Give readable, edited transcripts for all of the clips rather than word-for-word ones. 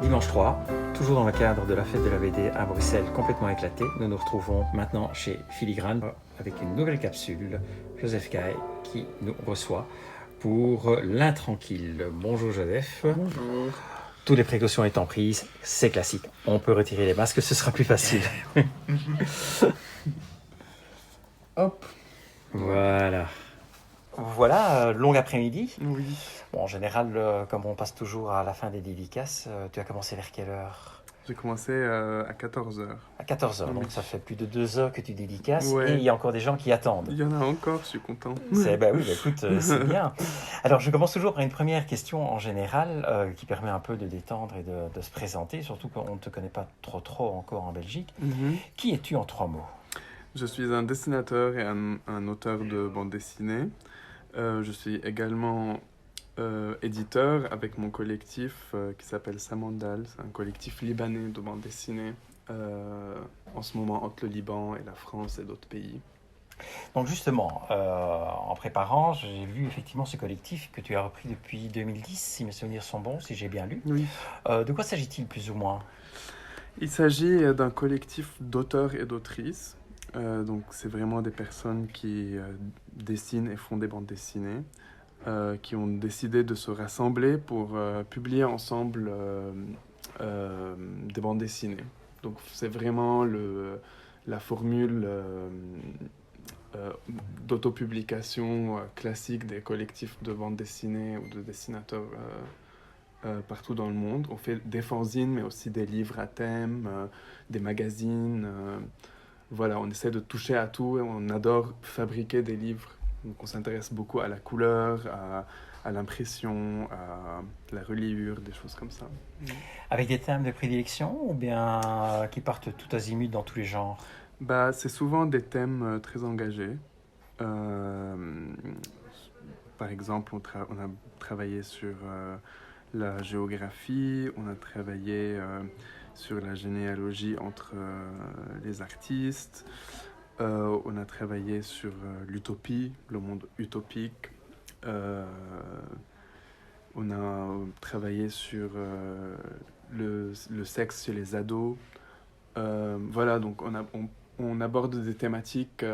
Dimanche 3, toujours dans le cadre de la fête de la BD à Bruxelles complètement éclatée, nous nous retrouvons maintenant chez Filigrane avec une nouvelle capsule, Joseph Caille qui nous reçoit pour l'intranquille. Bonjour Joseph. Bonjour. Toutes les précautions étant prises, c'est classique. On peut retirer les masques, ce sera plus facile. Hop. Voilà. Voilà, long après-midi. Oui. Bon, en général, comme on passe toujours à la fin des dédicaces, tu as commencé vers quelle heure ? J'ai commencé à 14h. À 14h, Oui. donc ça fait plus de 2 heures que tu dédicaces, Ouais. et il y a encore des gens qui attendent. Il y en a encore, je suis content. Écoute, c'est bien. Alors, je commence toujours par une première question en général, qui permet un peu de détendre et de se présenter, surtout qu'on ne te connaît pas trop encore en Belgique. Qui es-tu en 3 mots ? Je suis un dessinateur et un auteur de bande dessinée. Je suis également éditeur avec mon collectif qui s'appelle Samandal. C'est un collectif libanais de bande dessinée en ce moment entre le Liban et la France et d'autres pays. Donc justement, en préparant, j'ai vu effectivement ce collectif que tu as repris depuis 2010, si mes souvenirs sont bons, si j'ai bien lu. Oui. De quoi s'agit-il plus ou moins ? Il s'agit d'un collectif d'auteurs et d'autrices. Donc c'est vraiment des personnes qui dessinent et font des bandes dessinées, qui ont décidé de se rassembler pour publier ensemble des bandes dessinées. Donc c'est vraiment la formule d'autopublication classique des collectifs de bandes dessinées ou de dessinateurs partout dans le monde. On fait des fanzines, mais aussi des livres à thème, des magazines. Voilà, on essaie de toucher à tout et on adore fabriquer des livres. Donc on s'intéresse beaucoup à la couleur, à l'impression, à la reliure, des choses comme ça. Avec des thèmes de prédilection ou bien qui partent tout azimut dans tous les genres ? C'est souvent des thèmes très engagés. Par exemple, on a travaillé sur la géographie, on a travaillé sur la généalogie entre les artistes, on a travaillé sur l'utopie, le monde utopique, on a travaillé sur le sexe chez les ados. Voilà, donc on aborde des thématiques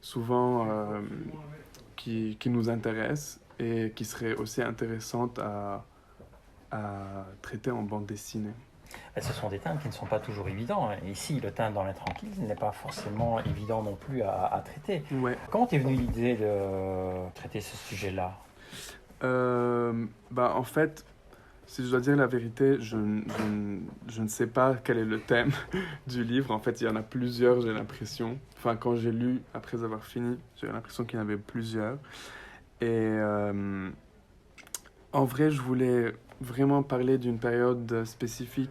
souvent qui nous intéressent et qui seraient aussi intéressantes à traiter en bande dessinée. Ce sont des thèmes qui ne sont pas toujours évidents. Ici, le thème dans l'intranquille n'est pas forcément évident non plus à traiter. Ouais. Comment t'es venue l'idée de traiter ce sujet-là ? En fait, si je dois dire la vérité, je ne sais pas quel est le thème du livre. En fait, il y en a plusieurs, j'ai l'impression. Enfin, quand j'ai lu, après avoir fini, j'ai l'impression qu'il y en avait plusieurs. Et en vrai, je voulais vraiment parler d'une période spécifique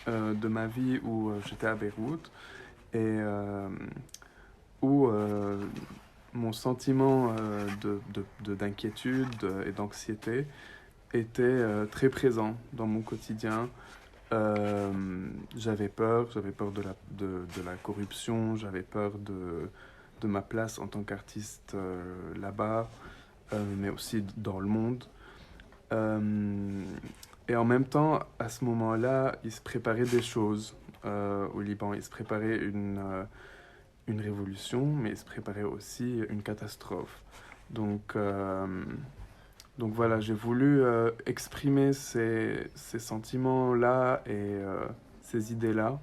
de ma vie où j'étais à Beyrouth et où mon sentiment d'inquiétude et d'anxiété était très présent dans mon quotidien. J'avais peur de la corruption, j'avais peur de ma place en tant qu'artiste là-bas, mais aussi dans le monde. Et en même temps, à ce moment-là, il se préparait des choses au Liban. Il se préparait une révolution, mais il se préparait aussi une catastrophe. Donc voilà, j'ai voulu exprimer ces sentiments-là et ces idées-là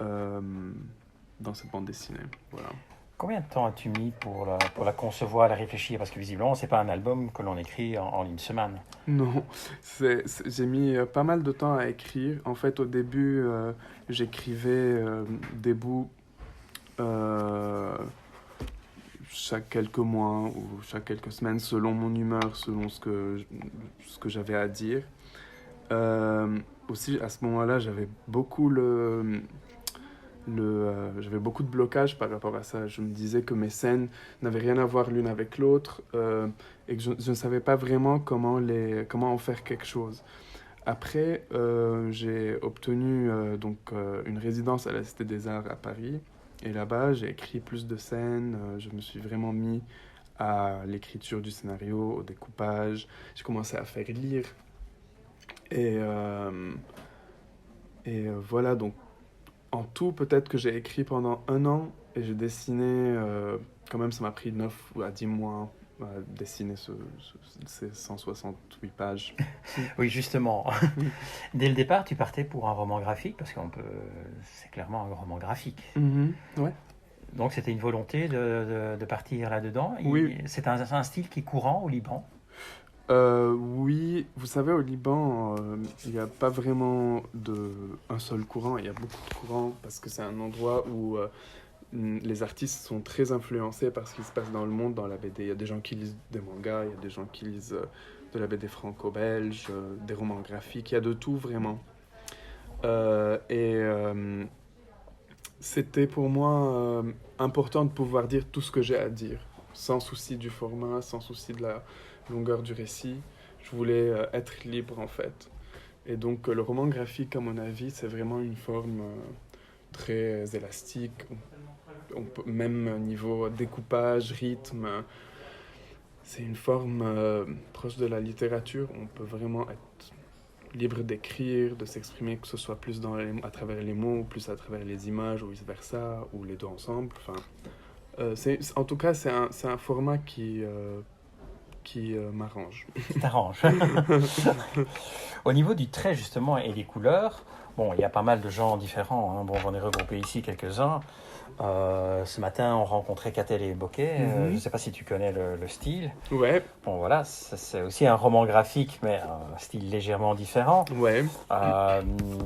dans cette bande dessinée. Voilà. Combien de temps as-tu mis pour la concevoir, la réfléchir ? Parce que visiblement, ce n'est pas un album que l'on écrit en une semaine. Non, j'ai mis pas mal de temps à écrire. En fait, au début, j'écrivais des bouts chaque quelques mois ou chaque quelques semaines, selon mon humeur, selon ce que j'avais à dire. Aussi, à ce moment-là, j'avais beaucoup j'avais beaucoup de blocages par rapport à ça. Je me disais que mes scènes n'avaient rien à voir l'une avec l'autre et que je ne savais pas vraiment comment en faire quelque chose. Après, j'ai obtenu une résidence à la Cité des Arts à Paris. Et là-bas, j'ai écrit plus de scènes. Je me suis vraiment mis à l'écriture du scénario, au découpage. J'ai commencé à faire lire. Et Et voilà, donc en tout, peut-être que j'ai écrit pendant 1 an et j'ai dessiné, quand même, ça m'a pris 9 ou à 10 mois à dessiner ces 168 pages. Oui, justement. Dès le départ, tu partais pour un roman graphique, parce qu'on peut, c'est clairement un roman graphique. Mhm, ouais. Donc c'était une volonté de partir là-dedans. Oui, C'est un style qui est courant au Liban. oui, vous savez, au Liban, il n'y a pas vraiment un seul courant, il y a beaucoup de courants parce que c'est un endroit où les artistes sont très influencés par ce qui se passe dans le monde, dans la BD. Il y a des gens qui lisent des mangas, il y a des gens qui lisent de la BD franco-belge, des romans graphiques, il y a de tout vraiment. C'était pour moi important de pouvoir dire tout ce que j'ai à dire, sans souci du format, sans souci de la longueur du récit. Je voulais être libre en fait. Et donc le roman graphique, à mon avis, c'est vraiment une forme très élastique. Même niveau découpage, rythme, c'est une forme proche de la littérature. On peut vraiment être libre d'écrire, de s'exprimer, que ce soit plus à travers les mots, ou plus à travers les images, ou vice-versa, ou les deux ensemble. Enfin, en tout cas, c'est un format qui m'arrange. Qui t'arrange. Au niveau du trait, justement, et des couleurs, bon, il y a pas mal de gens différents. Hein. Bon, j'en ai regroupé ici quelques-uns. Ce matin, on rencontrait Catel et Bocquet. Je ne sais pas si tu connais le style. Ouais. Bon, voilà, c'est aussi un roman graphique, mais un style légèrement différent. Ouais.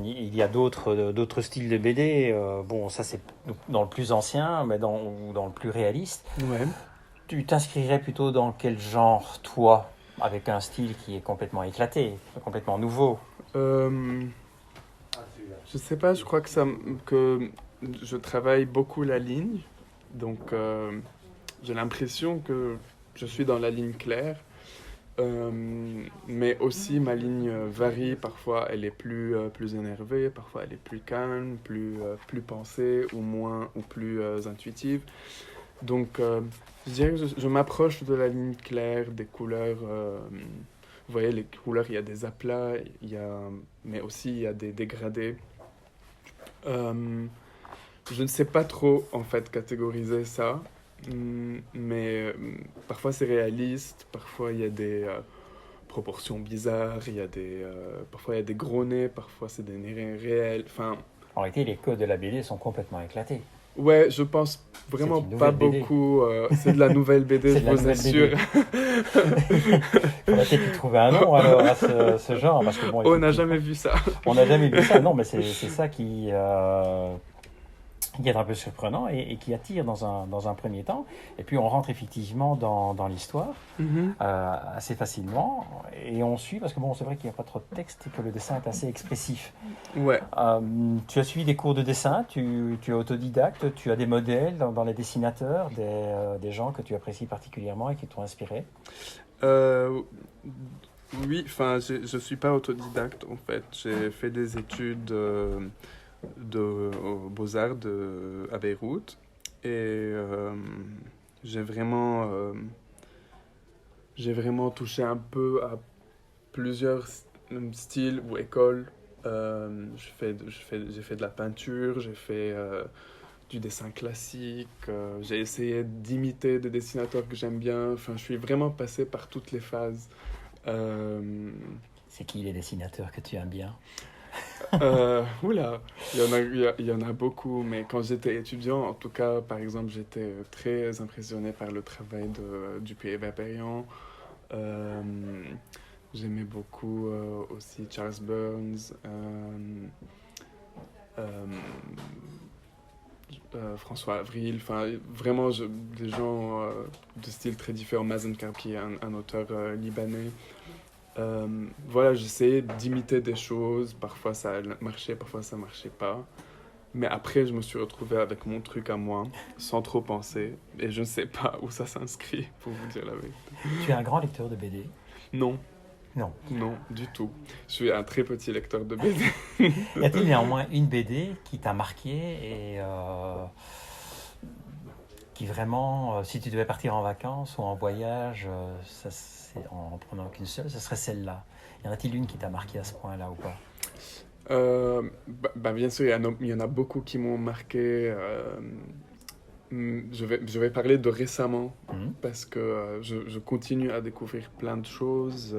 Il y a d'autres styles de BD. Bon, ça, c'est dans le plus ancien, mais dans le plus réaliste. Ouais. Tu t'inscrirais plutôt dans quel genre, toi, avec un style qui est complètement éclaté, complètement nouveau? Je sais pas, je crois que je travaille beaucoup la ligne. Donc, j'ai l'impression que je suis dans la ligne claire. Mais aussi, ma ligne varie. Parfois, elle est plus énervée. Parfois, elle est plus calme, plus pensée ou plus intuitive. Donc, je dirais que je m'approche de la ligne claire, des couleurs. Vous voyez, les couleurs, il y a des aplats, mais aussi il y a des dégradés. Je ne sais pas trop, en fait, catégoriser ça. Mais parfois c'est réaliste, parfois il y a des proportions bizarres, parfois il y a des gros nez, parfois c'est des nez réels. Enfin, En réalité, les codes de la BD sont complètement éclatés. ouais, je pense vraiment pas BD. beaucoup. C'est de la nouvelle BD, C'est je de la vous nouvelle assure. Il faudrait peut-être trouver un nom alors à ce genre. Parce que, bon, On n'a jamais vu ça. On n'a jamais vu ça, non, mais c'est ça qui est un peu surprenant et qui attire dans un premier temps. Et puis on rentre effectivement dans l'histoire assez facilement et on suit parce que bon, c'est vrai qu'il n'y a pas trop de texte et que le dessin est assez expressif. Ouais. Tu as suivi des cours de dessin, tu es autodidacte, tu as des modèles dans les dessinateurs, des gens que tu apprécies particulièrement et qui t'ont inspiré? Oui, enfin, je suis pas autodidacte en fait. J'ai fait des études aux Beaux-Arts à Beyrouth et j'ai vraiment touché un peu à plusieurs styles ou écoles. J'ai fait de la peinture, j'ai fait du dessin classique, j'ai essayé d'imiter des dessinateurs que j'aime bien. Enfin, je suis vraiment passé par toutes les phases. C'est qui les dessinateurs que tu aimes bien? Oula, il y en a beaucoup, mais quand j'étais étudiant, en tout cas, par exemple, j'étais très impressionné par le travail du P. Papillon. J'aimais beaucoup aussi Charles Burns, François Avril, enfin vraiment des gens de style très différents. Mazen Karb, qui est un auteur libanais. Voilà, j'essayais d'imiter des choses, parfois ça marchait, parfois ça marchait pas. Mais après, je me suis retrouvé avec mon truc à moi, sans trop penser, et je ne sais pas où ça s'inscrit, pour vous dire la vérité. Tu es un grand lecteur de BD? Non. Non. Non, du tout. Je suis un très petit lecteur de BD. Y a-t-il néanmoins une BD qui t'a marqué et qui vraiment, si tu devais partir en vacances ou en voyage, en prenant qu'une seule, ce serait celle-là? Y en a-t-il une qui t'a marqué à ce point-là ou pas? Bien sûr, il y en a beaucoup qui m'ont marqué. Je vais parler de récemment Mhm. parce que je continue à découvrir plein de choses.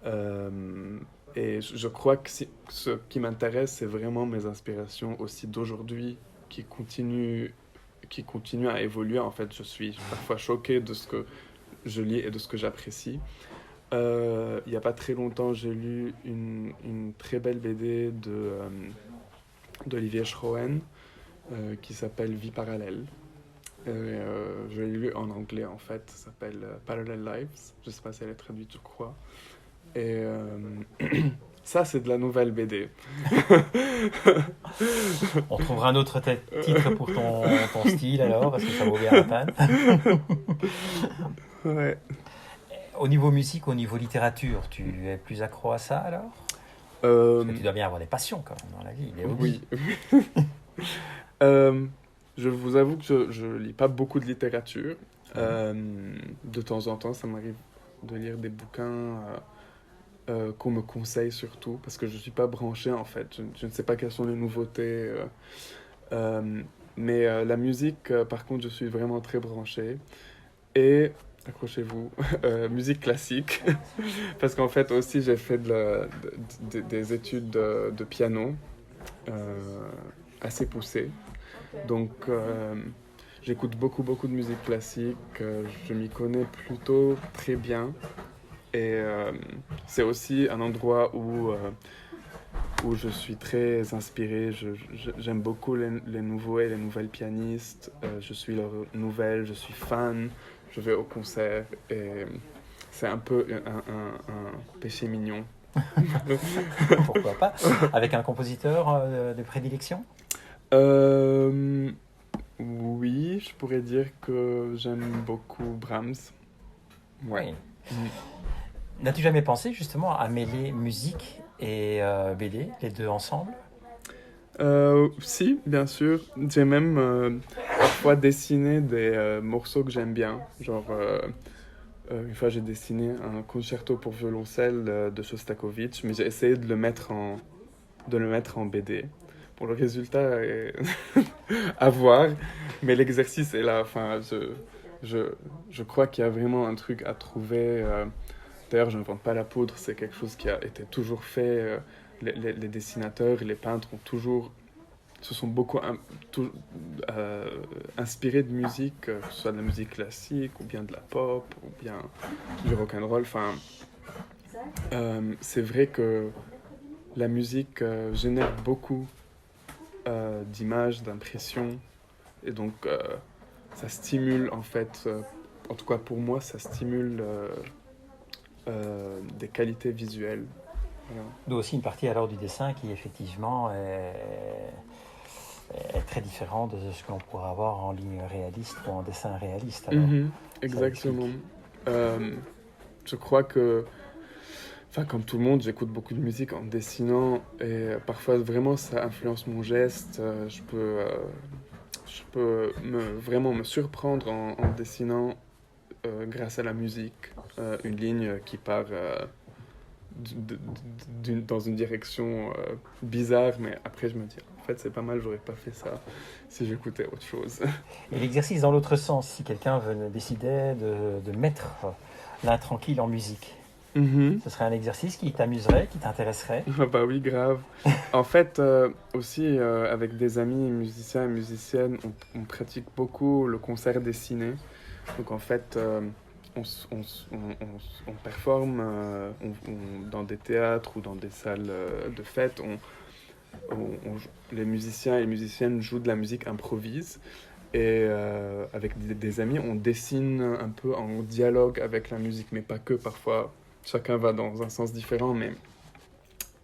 Euh, et je crois que ce qui m'intéresse, c'est vraiment mes inspirations aussi d'aujourd'hui qui continuent à évoluer. En fait, je suis parfois choqué de ce que je lis et de ce que j'apprécie. Il n'y a pas très longtemps, j'ai lu une très belle BD d'Olivier Schroen qui s'appelle Vie parallèle. Je l'ai lu en anglais en fait, ça s'appelle Parallel Lives. Je ne sais pas si elle est traduite, je crois. Et ça, c'est de la nouvelle BD. On trouvera un autre titre pour ton style alors, est-ce que ça vaut bien la peine? Ouais. Au niveau musique, au niveau littérature, tu es plus accro à ça alors? Parce que Euh, tu dois bien avoir des passions quand même dans la vie, des hobbies. oui. Euh, je vous avoue que je lis pas beaucoup de littérature. Mhm. De temps en temps, ça m'arrive de lire des bouquins qu'on me conseille surtout, parce que je suis pas branché en fait. Je ne sais pas quelles sont les nouveautés. Euh, mais la musique, par contre, je suis vraiment très branché. Et, accrochez-vous, musique classique. Parce qu'en fait aussi, j'ai fait des études de piano assez poussées. Donc, j'écoute beaucoup, beaucoup de musique classique. Je m'y connais plutôt très bien. Et c'est aussi un endroit où je suis très inspiré. J'aime beaucoup les nouveaux et les nouvelles pianistes. Je suis leurs nouvelles, je suis fan. Je vais au concert et c'est un peu un péché mignon. Pourquoi pas? Avec un compositeur de prédilection? Euh, oui, je pourrais dire que j'aime beaucoup Brahms. Ouais. Oui. Mm. N'as-tu jamais pensé justement à mêler musique et BD, les deux ensemble? Si, bien sûr. J'ai même parfois dessiné des morceaux que j'aime bien. Genre, une fois j'ai dessiné un concerto pour violoncelle de Shostakovich, mais j'ai essayé de le mettre en BD. Bon, le résultat est à voir, mais l'exercice est là. Enfin, je, je crois qu'il y a vraiment un truc à trouver. D'ailleurs, je n'invente pas la poudre, c'est quelque chose qui a été toujours fait. Les dessinateurs et les peintres se sont beaucoup inspirés de musique, que ce soit de la musique classique, ou bien de la pop, ou bien du rock'n'roll. Enfin, c'est vrai que la musique génère beaucoup d'images, d'impressions, et donc ça stimule en fait, en tout cas pour moi, ça stimule des qualités visuelles. Voilà. D'où aussi une partie alors du dessin qui effectivement est très différent de ce que l'on pourrait avoir en ligne réaliste ou en dessin réaliste. Alors, Mhm, ça exactement. explique. Euh, je crois que, enfin, comme tout le monde, j'écoute beaucoup de musique en dessinant et parfois vraiment ça influence mon geste. Je peux vraiment me surprendre en dessinant grâce à la musique une ligne qui part dans une direction bizarre, mais après je me dis, en fait c'est pas mal, j'aurais pas fait ça si j'écoutais autre chose. Et l'exercice dans l'autre sens, si quelqu'un décidait de mettre l'intranquille en musique, Mhm. ce serait un exercice qui t'amuserait, qui t'intéresserait. Ah bah oui, grave. En fait, aussi, avec des amis musiciens et musiciennes, on pratique beaucoup le concert dessiné. Donc en fait, on performe dans des théâtres ou dans des salles de fête. Les musiciens et les musiciennes jouent de la musique improvise. Et avec des amis, on dessine un peu en dialogue avec la musique, mais pas que. Parfois, chacun va dans un sens différent, mais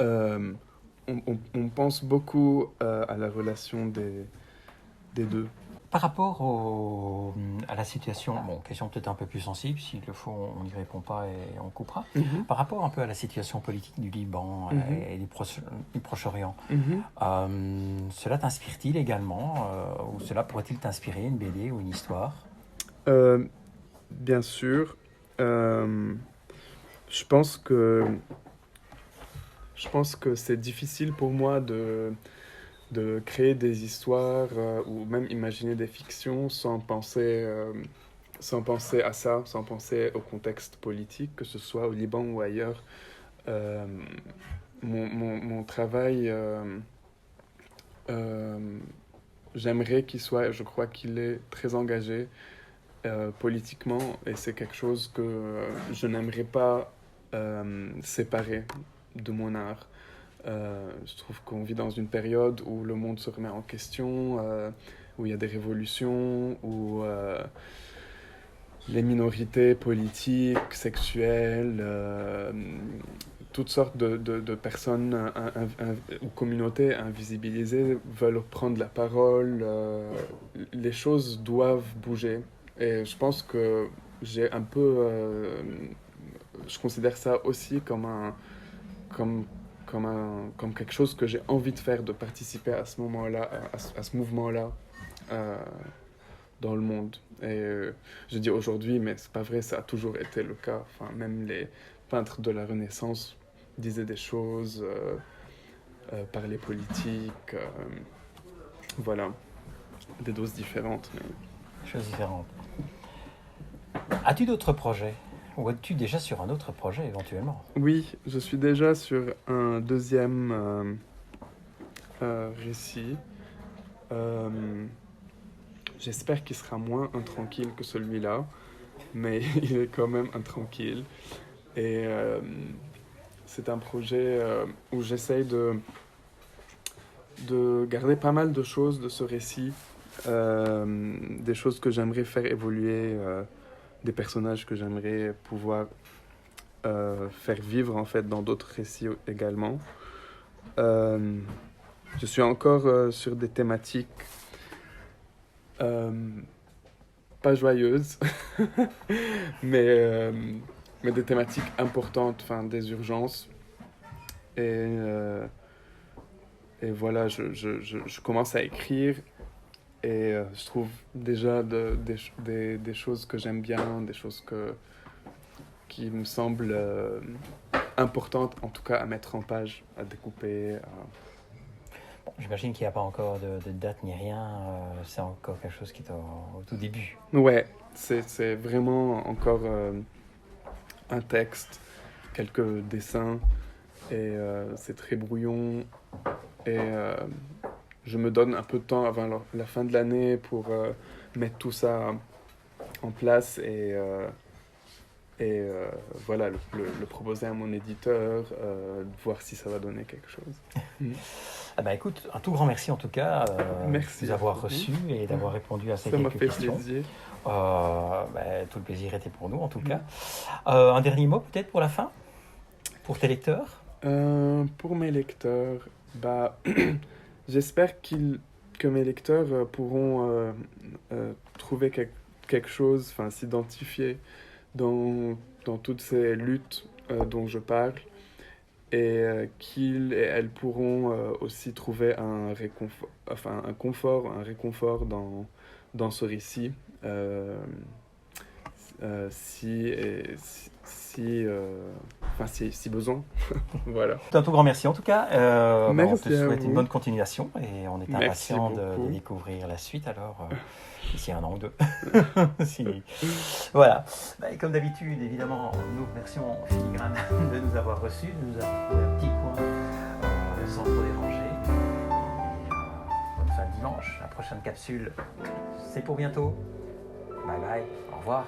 euh, on pense beaucoup à la relation des deux. Par rapport à la situation, bon, question peut-être un peu plus sensible, s'il le faut, on n'y répond pas et on coupera. Mhm, Par rapport un peu à la situation politique du Liban mhm, et du Proche-Orient, mhm. cela t'inspire-t-il également, ou cela pourrait-il t'inspirer, une BD ou une histoire? Euh, Bien sûr, je pense que Je pense que c'est difficile pour moi de créer des histoires ou même imaginer des fictions sans penser à ça, sans penser au contexte politique, que ce soit au Liban ou ailleurs. Euh, mon travail, j'aimerais qu'il soit, je crois qu'il est très engagé politiquement, et c'est quelque chose que je n'aimerais pas séparer de mon art. Je trouve qu'on vit dans une période où le monde se remet en question, où il y a des révolutions, où les minorités politiques, sexuelles, toutes sortes de personnes ou communautés invisibilisées veulent prendre la parole. Les choses doivent bouger. Et je pense que j'ai un peu... je considère ça aussi comme, comme quelque chose que j'ai envie de faire, de participer à ce moment-là, à ce mouvement-là dans le monde. Et je dis aujourd'hui, mais c'est pas vrai, ça a toujours été le cas. Enfin, même les peintres de la Renaissance disaient des choses, parlaient politique, voilà, des doses différentes. Mais... Choses différentes. As-tu d'autres projets? Ou es-tu déjà sur un autre projet éventuellement? Oui, je suis déjà sur un deuxième récit. J'espère qu'il sera moins intranquille que celui-là, mais il est quand même intranquille. Et c'est un projet où j'essaye de garder pas mal de choses de ce récit, des choses que j'aimerais faire évoluer, des personnages que j'aimerais pouvoir faire vivre en fait dans d'autres récits également. Je suis encore sur des thématiques pas joyeuses, mais des thématiques importantes, enfin des urgences. Et voilà, je commence à écrire et je trouve déjà des choses que j'aime bien, des choses qui me semblent importantes, en tout cas à mettre en page, à découper. Bon, j'imagine qu'il n'y a pas encore de date ni rien, c'est encore quelque chose qui est au tout début. Ouais, c'est vraiment encore un texte, quelques dessins, et c'est très brouillon. Et je me donne un peu de temps avant la fin de l'année pour mettre tout ça en place et voilà, le proposer à mon éditeur, voir si ça va donner quelque chose. Ah bah écoute, un tout grand merci en tout cas merci de nous avoir reçus et d'avoir répondu à ces quelques questions. Ça m'a fait plaisir. Tout le plaisir était pour nous en tout cas. Un dernier mot peut-être pour la fin, pour tes lecteurs? Pour mes lecteurs, bah, j'espère que mes lecteurs pourront trouver quelque chose, enfin s'identifier dans toutes ces luttes dont je parle, et qu'ils et elles pourront aussi trouver un réconfort dans ce récit, si besoin. Voilà. Un tout grand merci en tout cas. On te souhaite vous. une bonne continuation et on est Merci impatient beaucoup. de découvrir la suite alors d'ici un an ou deux. Voilà. Et comme d'habitude, évidemment, nous remercions Filigrane de nous avoir reçus, de nous avoir trouvé un petit coin sans trop déranger. Et, bonne fin de dimanche. La prochaine capsule, c'est pour bientôt. Bye bye. Au revoir.